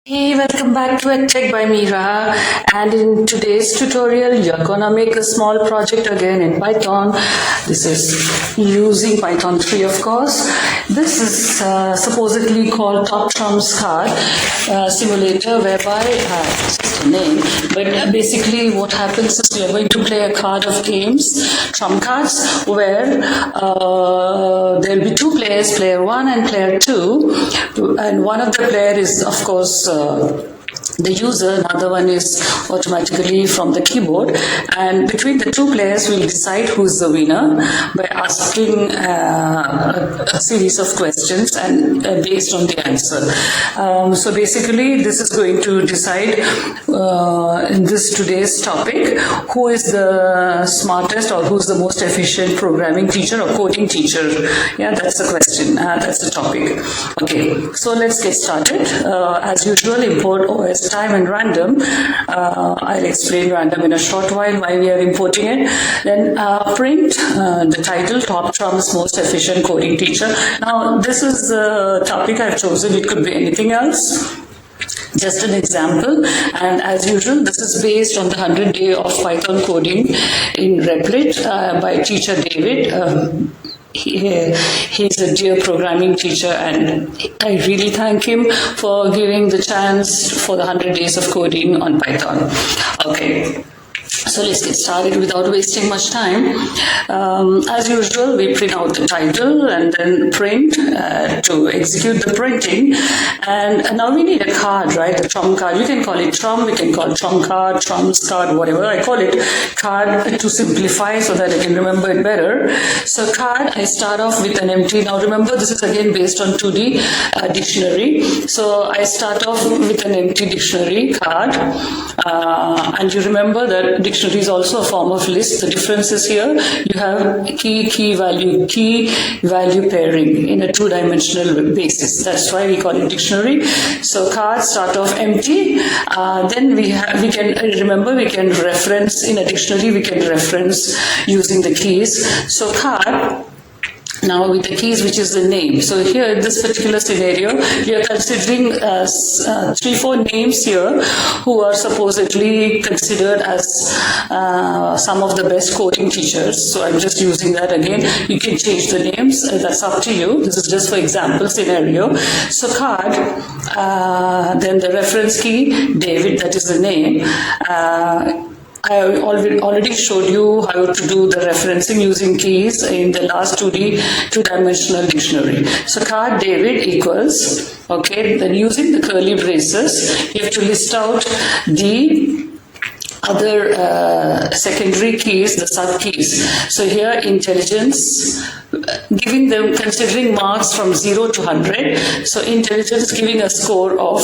Hey, welcome back to edtech by Meera, and in today's tutorial you're gonna make a small project again in Python. This is using Python 3, of course. This is supposedly called Top Trumps card simulator, whereby just a name, but basically what happens is you're going to play a card of games, trump cards, where there'll be two players, player 1 and player 2, and one of the player is of course the user, another one is automatically from the keyboard, and between the two players we'll decide who's the winner by asking a series of questions and based on the answer. So basically this is going to decide in this today's topic who is the smartest or who's the most efficient programming teacher or coding teacher. Yeah, that's the question, that's the topic. Okay, so let's get started. As usual, import OS time and random. I'll explain random in a short while why we are importing it. Then print the title, Top Trump's most efficient coding teacher. Now this is the topic I've chosen. It could be anything else. Just an example, and as usual this is based on the 100 day of Python coding in Replit by teacher David. He's a dear programming teacher, and I really thank him for giving the chance for the 100 days of coding on Python. Okay. So let's get started without wasting much time. As usual, we print out the title and then print to execute the printing. And now we need a card, right? The trump card. You can call it trump, we can call it trump card, trumps card, whatever. I call it card to simplify so that I can remember it better. So card, I start off with an empty. Now remember, this is again based on 2D dictionary. So I start off with an empty dictionary card. And you remember that dictionary is also a form of list. The difference is here you have key value pairing in a two-dimensional basis. That's why we call it dictionary. So cards start off empty. Then we can remember we can reference in a dictionary. We can reference using the keys. So card. Now with the keys, which is the name. So here in this particular scenario, we are considering 3-4 names here who are supposedly considered as some of the best coding teachers. So I'm just using that again. You can change the names. That's up to you. This is just for example scenario. So card, then the reference key, David, that is the name. I already showed you how to do the referencing using keys in the last two-dimensional dictionary. So card David equals, okay, then using the curly braces, you have to list out the other secondary keys, the sub keys. So here intelligence, giving them, considering marks from 0 to 100. So intelligence giving a score of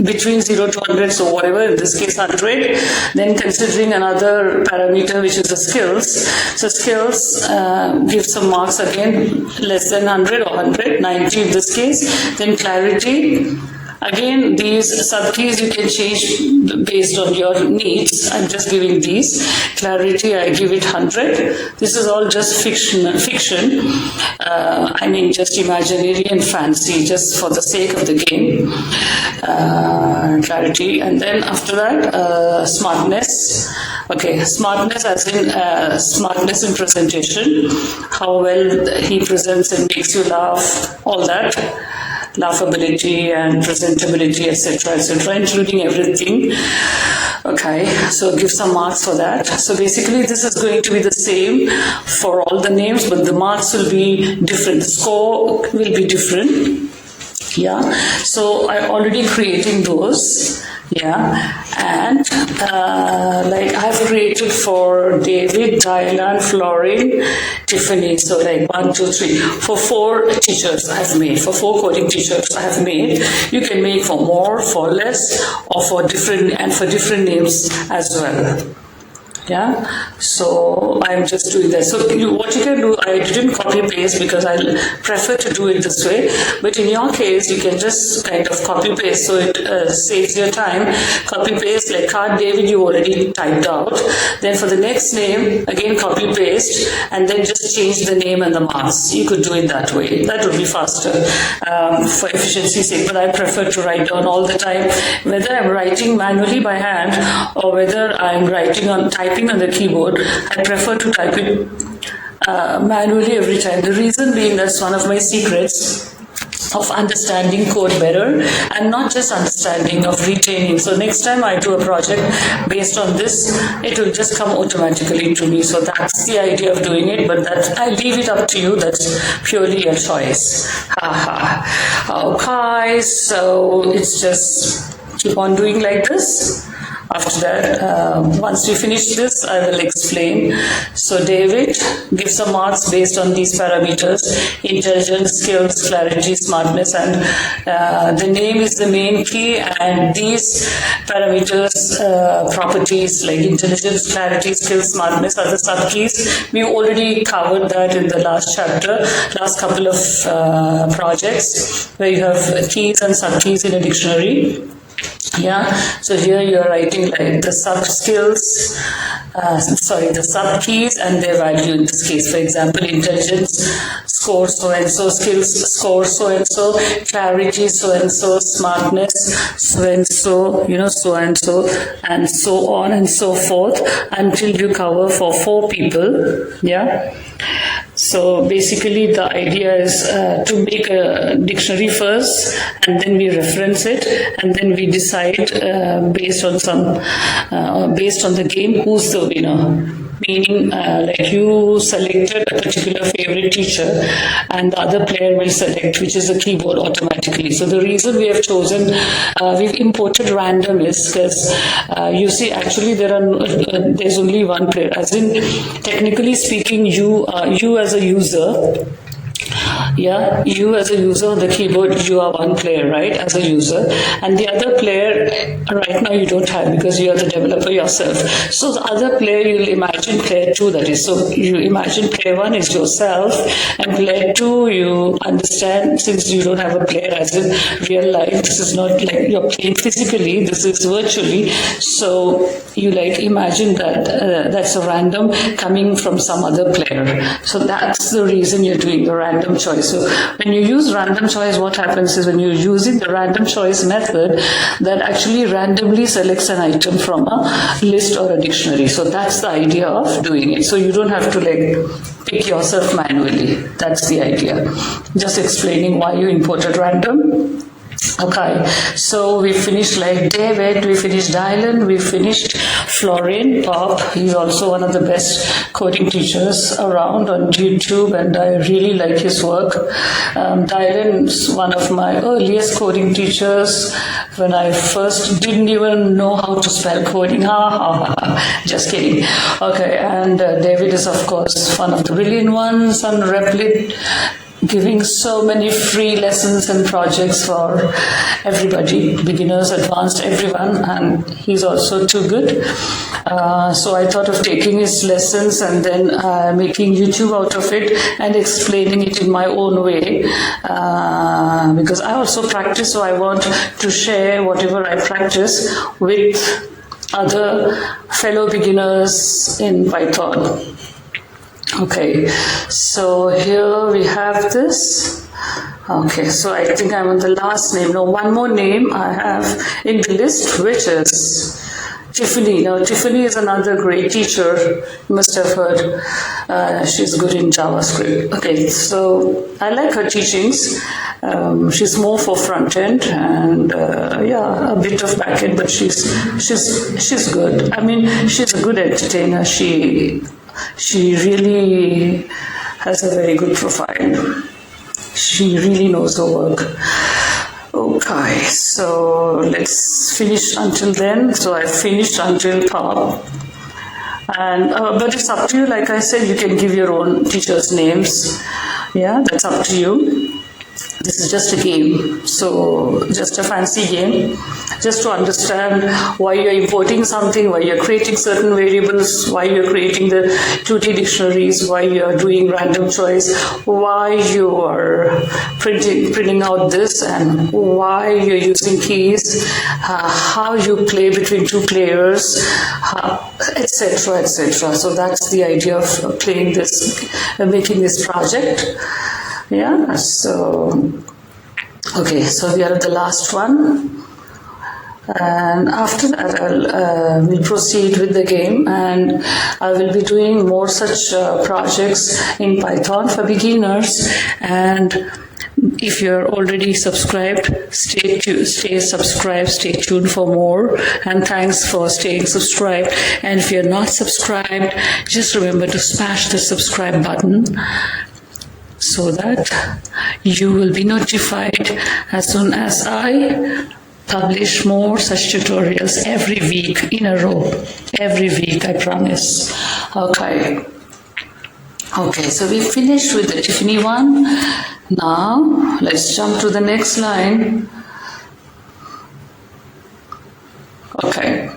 between 0 to 100, so whatever, in this case 100. Then considering another parameter which is the skills. So skills give some marks again less than 100 or 100, 90 in this case. Then clarity. Again, these sub-keys you can change based on your needs. I'm just giving these. Clarity, I give it 100. This is all just fiction. I mean, just imaginary and fancy, just for the sake of the game. Clarity, and then after that, smartness. Okay, smartness as in smartness in presentation. How well he presents and makes you laugh, all that. Laughability and presentability, etc., including everything. Okay, so give some marks for that. So basically this is going to be the same for all the names, but the marks will be different. The score will be different. Yeah, so I'm already creating those. Yeah, and like I've created for David, Diana, Florin, Tiffany. So like 1, 2, 3 for 4 teachers I've made, for 4 coding teachers I have made. You can make for more, for less, or for different, and for different names as well. Yeah, so I'm just doing that. So what you can do, I didn't copy paste because I prefer to do it this way, but in your case you can just kind of copy paste, so it saves your time. Copy paste, like card David you already typed out, then for the next name again copy paste, and then just change the name and the marks. You could do it that way. That would be faster for efficiency's sake, but I prefer to write down all the time, whether I'm writing manually by hand or whether I'm writing on typing on the keyboard. I prefer to type it manually every time. The reason being, that's one of my secrets of understanding code better, and not just understanding, of retaining. So next time I do a project based on this, it will just come automatically to me. So that's the idea of doing it, but that I leave it up to you. That's purely your choice. Okay, so it's just keep on doing like this. After that, once we finish this, I will explain. So David, give some marks based on these parameters: intelligence, skills, clarity, smartness, and the name is the main key, and these parameters, properties like intelligence, clarity, skills, smartness are the sub-keys. We already covered that in the last chapter, last couple of projects, where you have keys and sub-keys in a dictionary. Yeah, so here you are writing like the sub skills, the sub keys and their value in this case. For example, intelligence score so and so, skills score so and so, clarity so and so, smartness so and so, so and so on and so forth, until you cover for 4 people. Yeah. So basically the idea is to make a dictionary first, and then we reference it, and then we decide based on the game who's the winner. Meaning like you selected a particular favorite teacher and the other player will select which is the keyboard automatically. So the reason we have chosen, we've imported random is because you see actually there's only one player, as in technically speaking you as a user. Yeah, you as a user on the keyboard, you are one player, right, as a user, and the other player right now you don't have because you are the developer yourself. So the other player, you'll imagine player 2, that is. So you imagine player 1 is yourself, and player 2, you understand, since you don't have a player as in real life, this is not like you're playing physically, this is virtually. So you like imagine that that's a random coming from some other player. So that's the reason you're doing the random choice. So when you use random choice, what happens is when you're using the random choice method, that actually randomly selects an item from a list or a dictionary. So that's the idea of doing it. So you don't have to like pick yourself manually. That's the idea. Just explaining why you imported random. Okay, so we finished like David, we finished Dylan, we finished Florian Pop. He's also one of the best coding teachers around on YouTube, and I really like his work. Dylan's one of my earliest coding teachers when I first didn't even know how to spell coding. Just kidding. Okay, and David is of course one of the brilliant ones on Replit, giving so many free lessons and projects for everybody, beginners, advanced, everyone, and he's also too good. So I thought of taking his lessons and then making YouTube out of it and explaining it in my own way, because I also practice, so I want to share whatever I practice with other fellow beginners in Python. Okay, so here we have this. Okay, so I think I'm on the last name. No, one more name I have in the list, which is Tiffany. Now, Tiffany is another great teacher. You must have heard. She's good in JavaScript. Okay, so I like her teachings. She's more for front end and a bit of back end, but she's good. I mean, she's a good entertainer. She really has a very good profile. She really knows her work. Okay, so let's finish until then. So I finished until pop. And but it's up to you. Like I said, you can give your own teachers' names. Yeah, that's up to you. This is just a game, so just a fancy game, just to understand why you're importing something, why you're creating certain variables, why you're creating the QT dictionaries, why you're doing random choice, why you are printing out this, and why you're using keys, how you play between two players, etc., etc. So that's the idea of playing this, making this project. Yeah, so okay, so we are at the last one, and after that we'll proceed with the game, and I will be doing more such projects in Python for beginners. And if you're already subscribed, stay subscribed, stay tuned for more, and thanks for staying subscribed. And if you're not subscribed, just remember to smash the subscribe button, so that you will be notified as soon as I publish more such tutorials every week in a row. Every week, I promise. Okay. Okay, so we finished with the Tiffany one. Now, let's jump to the next line. Okay.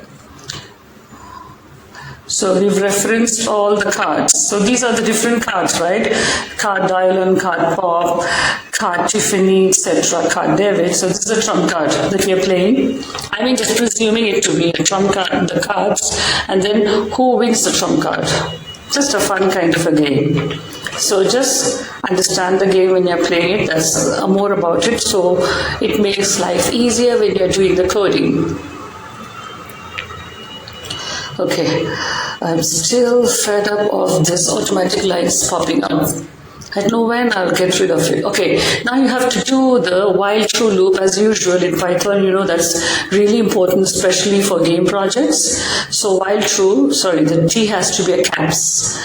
So we've referenced all the cards. So these are the different cards, right? Card Dylan, card Pop, card Tiffany, etc. Card David. So this is a trump card that we are playing. I mean, just presuming it to be a trump card, the cards, and then who wins the trump card. Just a fun kind of a game. So just understand the game when you're playing it. That's more about it. So it makes life easier when you're doing the coding. Okay, I'm still fed up of this automatic lines popping up. I don't know when I'll get rid of it. Okay, now you have to do the while true loop as usual in Python. You know, that's really important, especially for game projects. So while true, sorry, the T has to be a caps.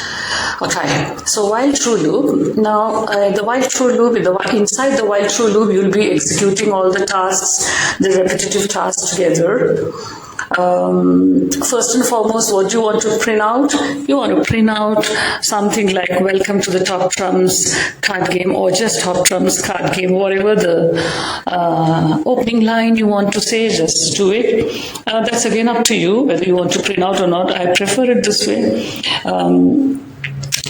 Okay, so while true loop. Now, the while true loop, inside the while true loop, you'll be executing all the tasks, the repetitive tasks together. First and foremost, what do you want to print out? You want to print out something like welcome to the Top Trumps card game, or just Top Trumps card game, whatever the opening line you want to say, just do it. That's again up to you whether you want to print out or not. I prefer it this way.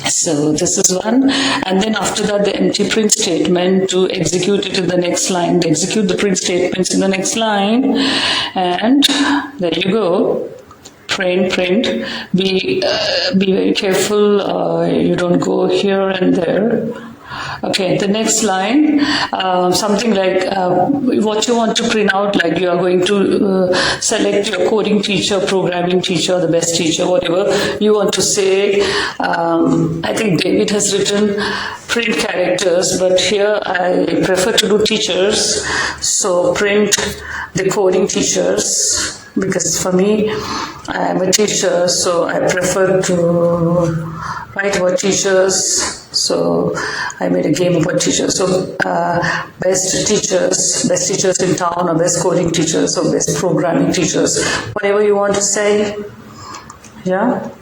So this is one, and then after that the empty print statement to execute it in the next line. Execute the print statements in the next line, and there you go. Print. Be very careful. You don't go here and there. Okay, the next line, something like what you want to print out, like you are going to select your coding teacher, programming teacher, the best teacher, whatever you want to say. I think David has written print characters, but here I prefer to do teachers. So print the coding teachers, because for me, I am a teacher, so I prefer to write about teachers. So I made a game about teachers. So best teachers in town, or best coding teachers, or best programming teachers, whatever you want to say. Yeah,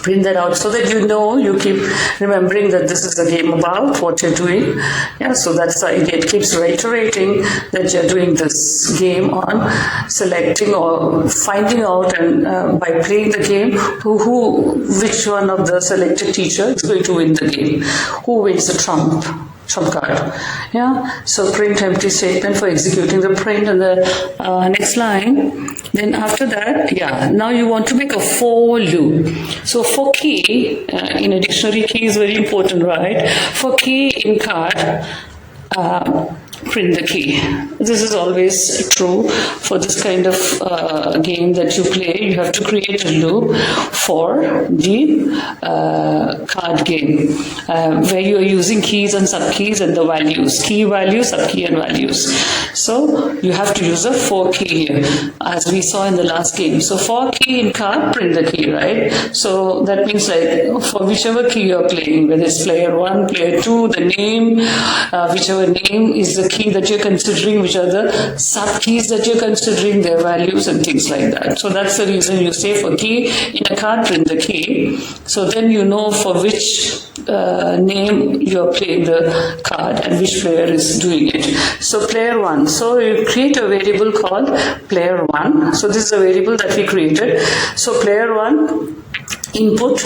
print that out so that you know, you keep remembering that this is the game about what you're doing. Yeah, so that's the idea. It keeps reiterating that you're doing this game on selecting or finding out, and by playing the game, which one of the selected teacher is going to win the game, who wins the trump card. Yeah, so print empty statement for executing the print in the next line. Then after that, yeah, now you want to make a for loop. So for key, in a dictionary, key is very important, right? For key in card, print the key. This is always true for this kind of game that you play. You have to create a loop for the card game where you are using keys and subkeys and the values, key value, subkey and values. So you have to use a for key here, as we saw in the last game. So for key in card, print the key, right? So that means like for whichever key you're playing, whether it's player 1, player 2, the name, whichever name is the key that you're considering, which are the sub keys that you're considering, their values and things like that. So that's the reason you say for key in a card, print the key. So then you know for which name you're playing the card and which player is doing it. So player 1. So you create a variable called player 1. So this is a variable that we created. So player 1 input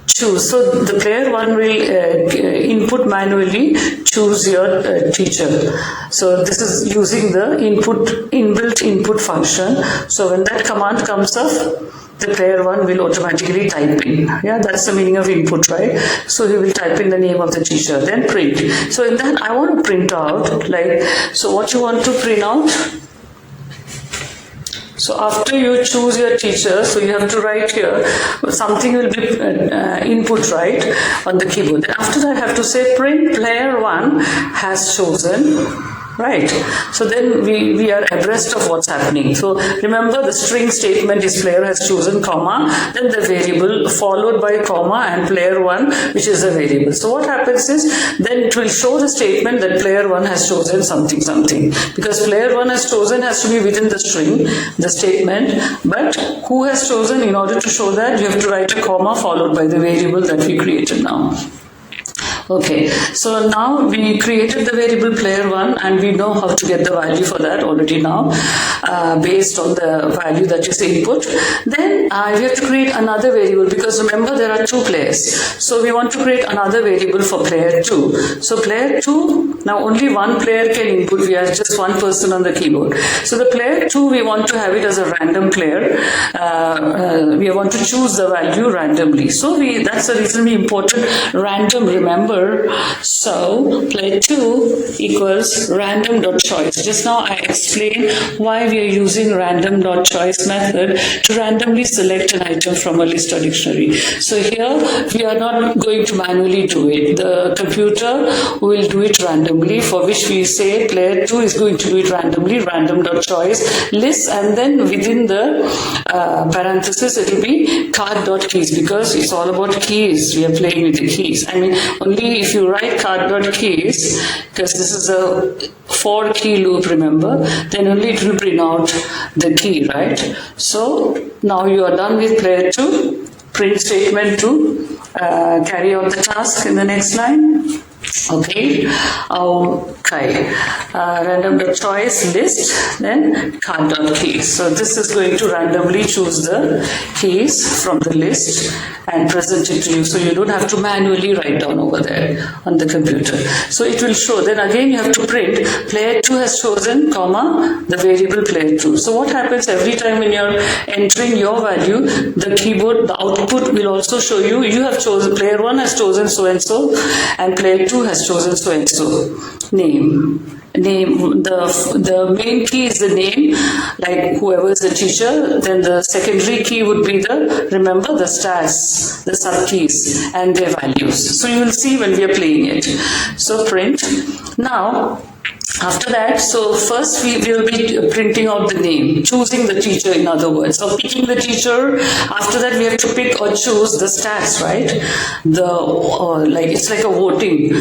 choose. So the player 1 will input manually choose your teacher. So this is using the inbuilt input function. So when that command comes up, the player 1 will automatically type in. Yeah, that's the meaning of input, right? So he will type in the name of the teacher, then print. So in that I want to print out, like, so what you want to print out? So after you choose your teacher, so you have to write here, something will be input, right, on the keyboard. Then after that I have to say print player 1 has chosen. Right. So then we are abreast of what's happening. So remember the string statement is player has chosen, comma, then the variable followed by comma and player 1, which is a variable. So what happens is then it will show the statement that player 1 has chosen something something, because player 1 has chosen has to be within the string, the statement, but who has chosen, in order to show that you have to write a comma followed by the variable that we created now. Okay, so now we created the variable player 1 and we know how to get the value for that already now, based on the value that is input. Then we have to create another variable, because remember there are 2 players. So we want to create another variable for player 2. So player 2, now only one player can input, we are just one person on the keyboard. So the player 2, we want to have it as a random player. We want to choose the value randomly. So that's the reason we imported random, remember. So player 2 equals random.choice. Just now I explained why we are using random.choice method to randomly select an item from a list or dictionary. So here we are not going to manually do it. The computer will do it randomly, for which we say player 2 is going to do it randomly, random.choice list, and then within the parenthesis it will be card.keys, because it's all about keys. We are playing with the keys. I mean, only if you write card.keys, because this is a 4 key loop, remember, then only it will print out the key, right? So now you are done with player 2. Print statement to carry out the task in the next line. Okay, random.choice list, then card.keys. So this is going to randomly choose the keys from the list and present it to you. So you don't have to manually write down over there on the computer. So it will show. Then again you have to print player 2 has chosen, comma, the variable player 2. So what happens every time when you're entering your value, the keyboard, the output will also show you, you have chosen, player 1 has chosen so and so, and player 2 has chosen so and so. Name, the main key is the name, like whoever is the teacher. Then the secondary key would be remember the stats, the sub keys and their values. So you will see when we are playing it. So print. Now after that, so first we will be printing out the name, choosing the teacher, in other words. So picking the teacher, after that we have to pick or choose the stats, right? Like it's like a voting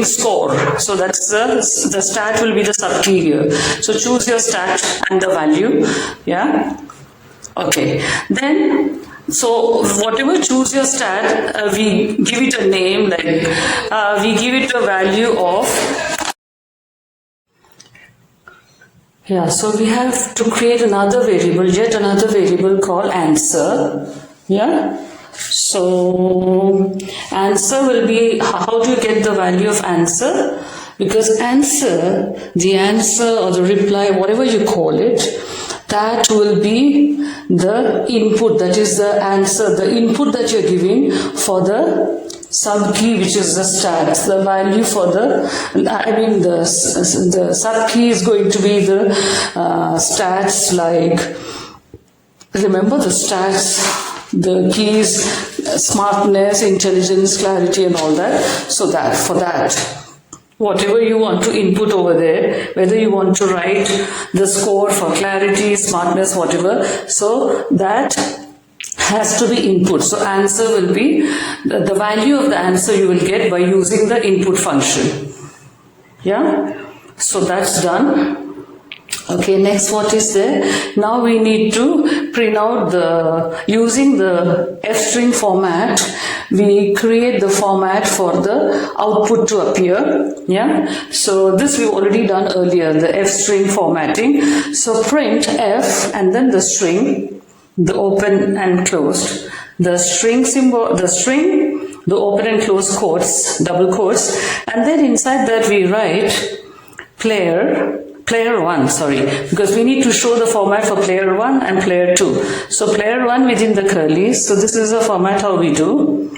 score. So that's the stat will be the sub key here. So choose your stat and the value, yeah? Okay, then so whatever choose your stat, we give it a name, like we give it a value of. Yeah, so we have to create another variable, yet another variable called answer. Yeah, so answer will be, how do you get the value of answer? Because answer, the answer or the reply, whatever you call it, that will be the input, that is the answer, the input that you're giving for the sub key, which is the stats. The value for the sub key is going to be the stats, like, remember the stats, the keys, smartness, intelligence, clarity and all that. So that, for that, whatever you want to input over there, whether you want to write the score for clarity, smartness, whatever, so that has to be input. So answer will be, the value of the answer you will get by using the input function. Yeah, so that's done. Okay, next what is there? Now we need to print out using the F-string format, we create the format for the output to appear. Yeah, so this we've already done earlier, the F-string formatting. So print F and then the string, the open and closed, the string symbol, the open and closed quotes, double quotes, and then inside that we write player 1, because we need to show the format for player 1 and player 2. So player 1 within the curlies, so this is the format how we do.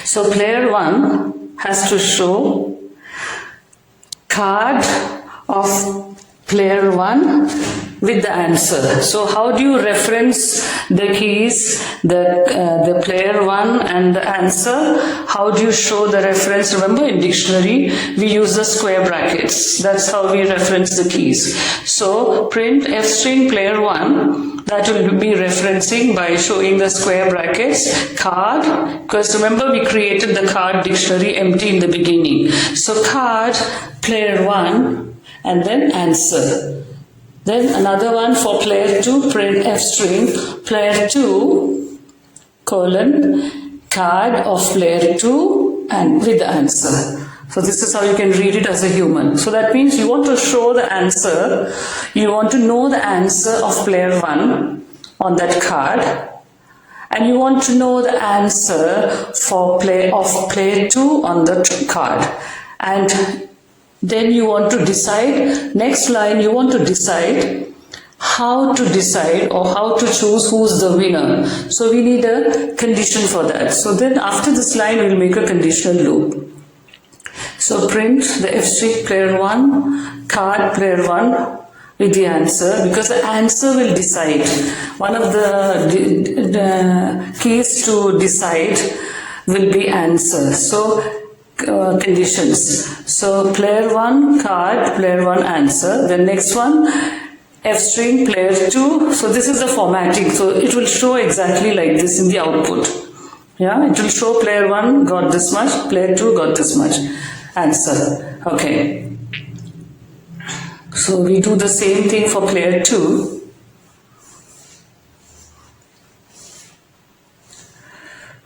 So player 1 has to show card of player 1 with the answer. So how do you reference the keys, the player 1 and the answer? How do you show the reference? Remember in dictionary we use the square brackets. That's how we reference the keys. So print F string player 1, that will be referencing by showing the square brackets card, because remember we created the card dictionary empty in the beginning. So card player 1 and then answer. Then another one for player 2, print F string, player 2, colon, card of player 2 and with the answer. So this is how you can read it as a human. So that means you want to show the answer, you want to know the answer of player 1 on that card, and you want to know the answer for player 2 on the card. And then you want to decide, next line you want to decide how to decide or how to choose who's the winner. So we need a condition for that. So then after this line we'll make a conditional loop. So print the F string player 1, card player 1 with the answer, because the answer will decide. One of the keys to decide will be answer. So conditions. So player 1 card, player 1 answer. The next one F string player 2. So this is the formatting. So it will show exactly like this in the output. Yeah, it will show player 1 got this much, player 2 got this much. Answer. Okay. So we do the same thing for player 2.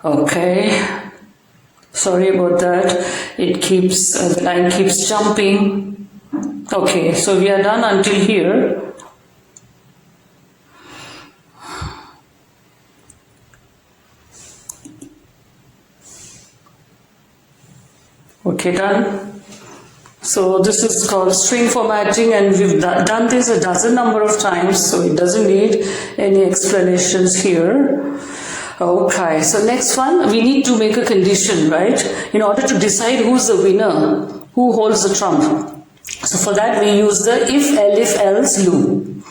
Okay. Sorry about that. It keeps, the line keeps jumping. Okay, so we are done until here. Okay, done. So this is called string formatting, and we've done this a dozen number of times, so it doesn't need any explanations here. Okay, so next one, we need to make a condition, right? In order to decide who's the winner, who holds the trump. So for that we use the if, else loop.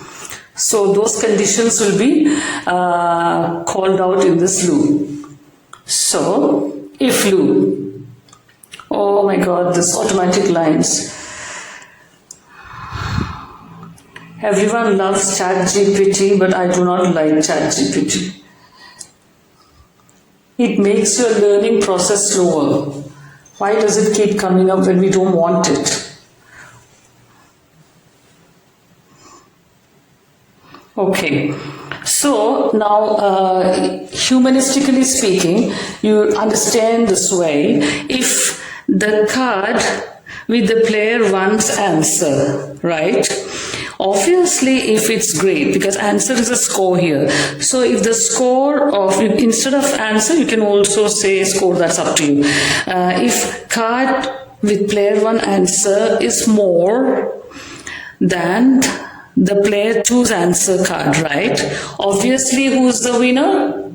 So those conditions will be called out in this loop. So if loop. Oh my god, this automatic lines. Everyone loves ChatGPT, but I do not like ChatGPT. It makes your learning process slower. Why does it keep coming up when we don't want it? Okay, so now humanistically speaking, you understand this way. If the card with the player 1's answer, right? Obviously, if it's great, because answer is a score here. So if the score of, instead of answer, you can also say score, that's up to you. If card with player 1 answer is more than the player 2's answer card, right? Obviously, who's the winner?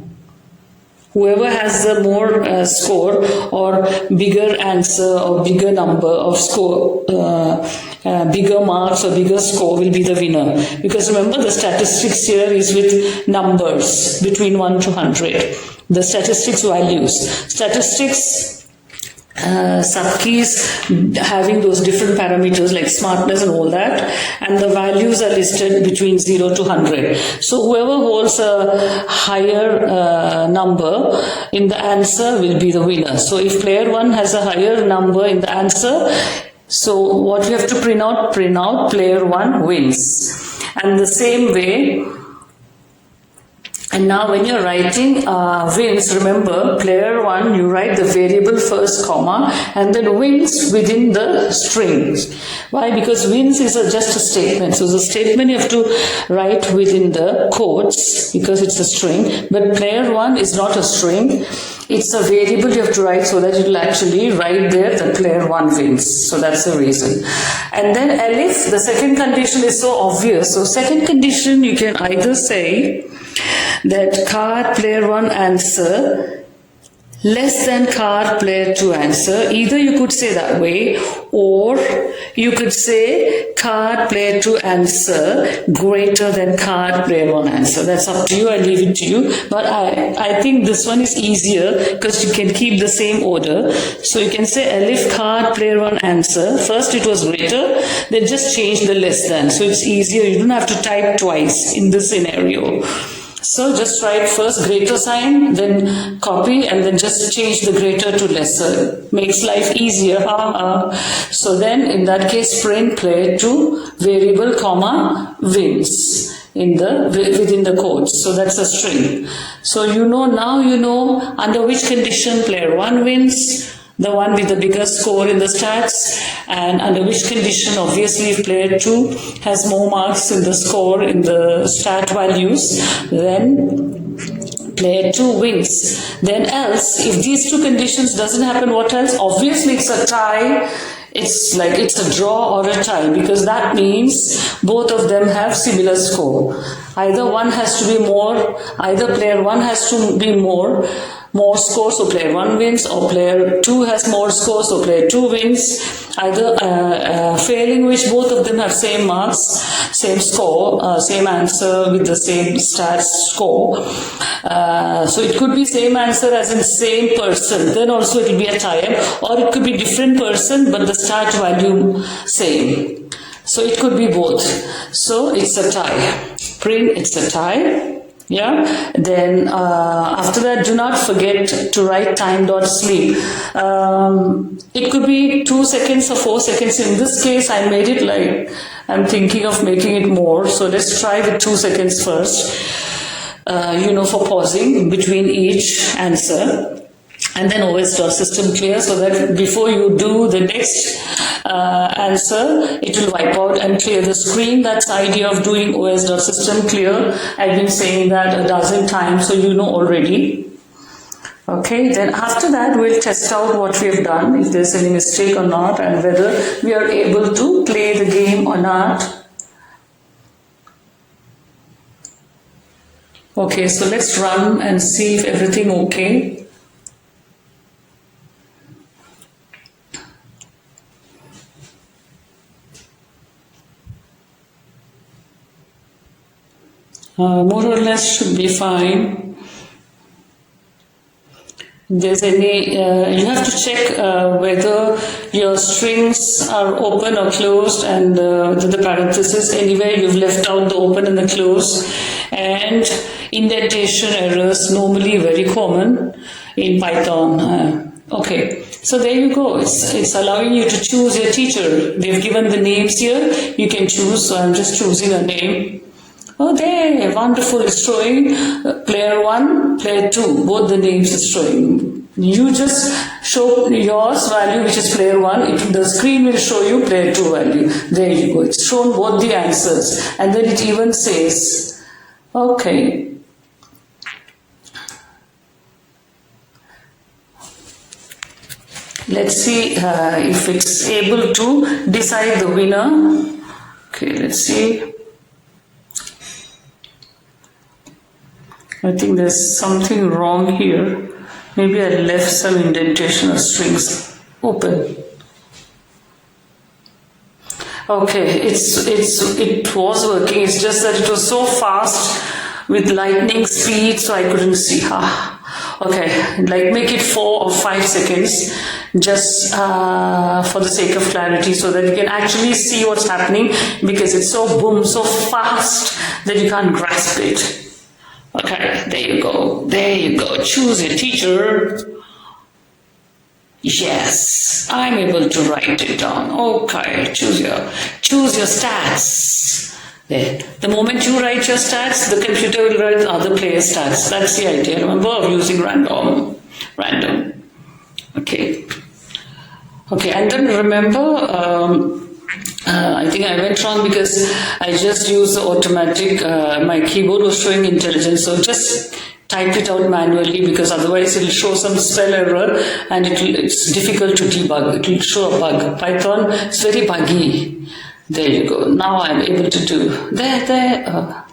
Whoever has the more score or bigger answer or bigger number of score, bigger marks or bigger score will be the winner. Because remember, the statistics here is with numbers between 1 to 100. The statistics values. Statistics subkeys having those different parameters like smartness and all that, and the values are listed between 0 to 100. So whoever holds a higher number in the answer will be the winner. So if player 1 has a higher number in the answer, So what you have to print out player 1 wins. And the same way, and now when you're writing wins, remember player 1, you write the variable first comma and then wins within the strings. Why? Because wins is just a statement. So the statement you have to write within the quotes because it's a string. But player 1 is not a string. It's a variable you have to write so that it will actually write there that player 1 wins. So that's the reason. And then elif, the second condition is so obvious. So second condition you can either say that card player 1 answer less than card player 2 answer. Either you could say that way, or you could say card player 2 answer greater than card player 1 answer. That's up to you, I leave it to you. But I think this one is easier because you can keep the same order. So you can say elif card player 1 answer. First it was greater, then just change the less than. So it's easier, you don't have to type twice in this scenario. So just write first greater sign, then copy, and then just change the greater to lesser. Makes life easier. So then in that case print player 2 variable comma wins within the quotes. So that's a string. So now you know under which condition player 1 wins, the one with the bigger score in the stats, and under which condition obviously if player 2 has more marks in the score in the stat values, then player 2 wins. Then else, if these two conditions doesn't happen, what else? Obviously it's a tie. It's like it's a draw or a tie, because that means both of them have similar score. Either one has to be more, either player 1 has to be more score, so player 1 wins, or player 2 has more score, so player 2 wins. Either failing which both of them have same marks, same score, same answer with the same stats score. So it could be same answer as in same person, then also it will be a tie, or it could be different person but the stat value same. So it could be both. So it's a tie. Print, it's a tie. Yeah, then after that, do not forget to write time.sleep. It could be 2 seconds or 4 seconds. In this case, I made it like, I'm thinking of making it more. So let's try with 2 seconds first, for pausing between each answer. And then OS.system clear, so that before you do the next answer, it will wipe out and clear the screen. That's the idea of doing OS.system clear. I've been saying that a dozen times, so you know already. Okay, then after that we'll test out what we have done, if there's any mistake or not, and whether we are able to play the game or not. Okay, so let's run and see if everything okay. More or less should be fine. If there's any, you have to check whether your strings are open or closed, and the parentheses, anywhere you've left out the open and the close, and indentation errors, normally very common in Python. Okay, so there you go. It's allowing you to choose your teacher. They've given the names here. You can choose. So I'm just choosing a name. Oh, there, wonderful. It's showing player 1, player 2. Both the names is showing. You just show yours value, which is player 1. The screen will show you player 2 value. There you go. It's shown both the answers. And then it even says, okay. Let's see if it's able to decide the winner. Okay, let's see. I think there's something wrong here. Maybe I left some indentation or strings open. Okay, it was working. It's just that it was so fast with lightning speed, so I couldn't see. Okay, like make it 4 or 5 seconds, just for the sake of clarity, so that you can actually see what's happening, because it's so boom, so fast that you can't grasp it. Okay, there you go. There you go. Choose your teacher. Yes, I'm able to write it down. Okay, choose your stats. There. The moment you write your stats, the computer will write other players' stats. That's the idea. Remember, of using random. Okay. Okay, and then remember, I think I went wrong because I just used the automatic, my keyboard was showing intelligence, so just type it out manually because otherwise it will show some spell error and it's difficult to debug. It will show a bug. Python is very buggy. There you go. Now I'm able to do. There.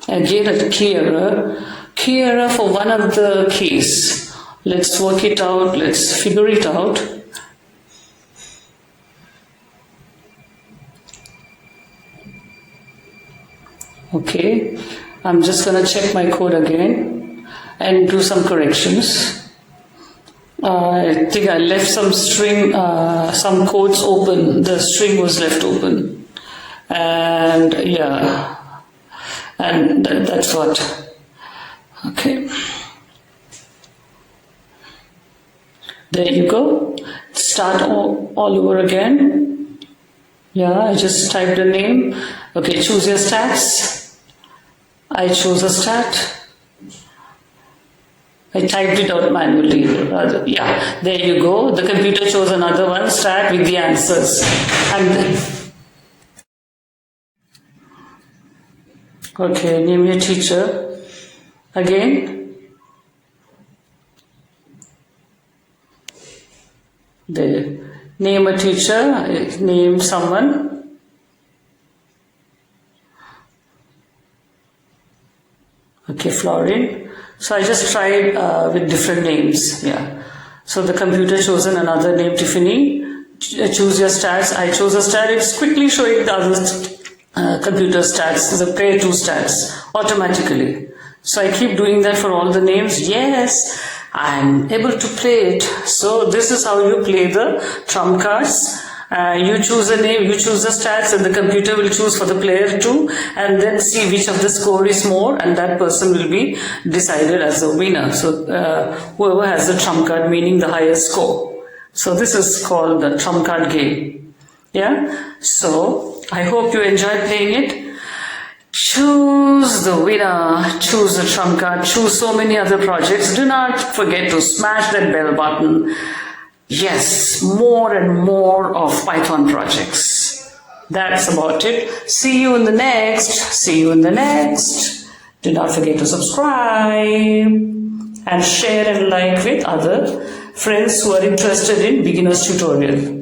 Again a key error for one of the keys. Let's work it out. Let's figure it out. Okay, I'm just going to check my code again and do some corrections. I think I left some string, some codes open. The string was left open. And yeah, and that's what. Okay. There you go. Start all over again. Yeah, I just typed the name. Okay, choose your stats. I chose a stat. I typed it out manually. Yeah, there you go. The computer chose another one, stat with the answers. And okay, name your teacher. Again. There. Name a teacher. Name someone. Okay, Florine. So I just tried with different names. Yeah. So the computer chosen another name, Tiffany. Choose your stats. I chose a stat. It's quickly showing the other computer stats, the player 2 stats automatically. So I keep doing that for all the names. Yes, I'm able to play it. So this is how you play the trump cards. You choose a name, you choose the stats, and the computer will choose for the player 2 and then see which of the score is more, and that person will be decided as the winner. So whoever has the trump card, meaning the highest score. So this is called the trump card game. Yeah. So I hope you enjoyed playing it. Choose the winner, choose the trump card, choose so many other projects. Do not forget to smash that bell button. Yes, more and more of Python projects. That's about it. See you in the next. Do not forget to subscribe and share and like with other friends who are interested in beginner's tutorial.